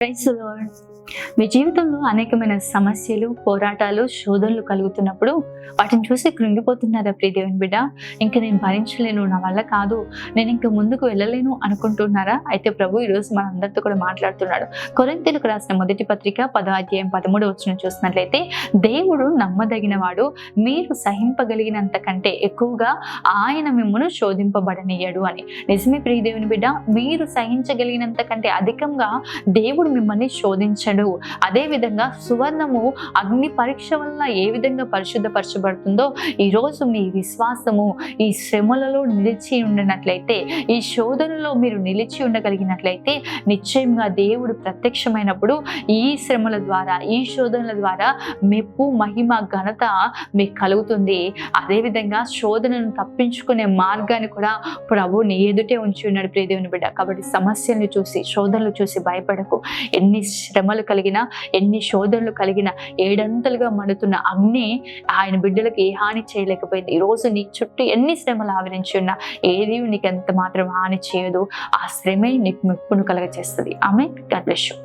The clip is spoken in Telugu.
Praise the lord. మీ జీవితంలో అనేకమైన సమస్యలు, పోరాటాలు, శోధనలు కలుగుతున్నప్పుడు వాటిని చూసి కృంగిపోతున్నారా ప్రియ దేవుని బిడ్డ? ఇంక నేను భరించలేను, నా వల్ల కాదు, నేను ఇంక ముందుకు వెళ్ళలేను అనుకుంటున్నారా? అయితే ప్రభు ఈరోజు మనందరితో కూడా మాట్లాడుతున్నాడు. కొరింథీయులకు రాసిన మొదటి పత్రిక 10వ అధ్యాయం 13వ వచనం చూసినట్లయితే, దేవుడు నమ్మదగిన వాడు, మీరు సహింపగలిగినంత కంటే ఎక్కువగా ఆయన మిమ్మును శోధింపబడనీయడు అని. నిజమే ప్రియ దేవుని బిడ్డ, మీరు సహించగలిగినంత కంటే అధికంగా దేవుడు మిమ్మల్ని శోధించడు. అదే విధంగా సువర్ణము అగ్ని పరీక్ష వల్ల ఏ విధంగా పరిశుద్ధపరచబడుతుందో, ఈరోజు మీ విశ్వాసము ఈ శ్రమలలో నిలిచి ఉండనట్లయితే, ఈ శోధనలో మీరు నిలిచి ఉండగలిగినట్లయితే, నిశ్చయంగా దేవుడు ప్రత్యక్షమైనప్పుడు ఈ శ్రమల ద్వారా, ఈ శోధనల ద్వారా మెప్పు, మహిమ, ఘనత మీకు కలుగుతుంది. అదేవిధంగా శోధనను తప్పించుకునే మార్గాన్ని కూడా ప్రభు నీ ఎదుటే ఉంచి ఉన్నాడు ప్రియ దేవుని బిడ్డ. కాబట్టి సమస్యలను చూసి, శోధనలు చూసి భయపడకు. ఎన్ని శ్రమలు కలిగినా, ఎన్ని శోధనలు కలిగినా, ఏడంతలుగా మండుతున్న అగ్ని ఆయన బిడ్డలకు ఏ హాని చేయలేకపోయింది. ఈరోజు నీ చుట్టూ ఎన్ని శ్రమలు ఆవరించి ఉన్నా ఏది నీకు ఎంత మాత్రం హాని చేయదు. ఆ శ్రమే నీకు మెప్పును కలగచేస్తుంది. ఆమె గాడ్ బ్లెస్ యు.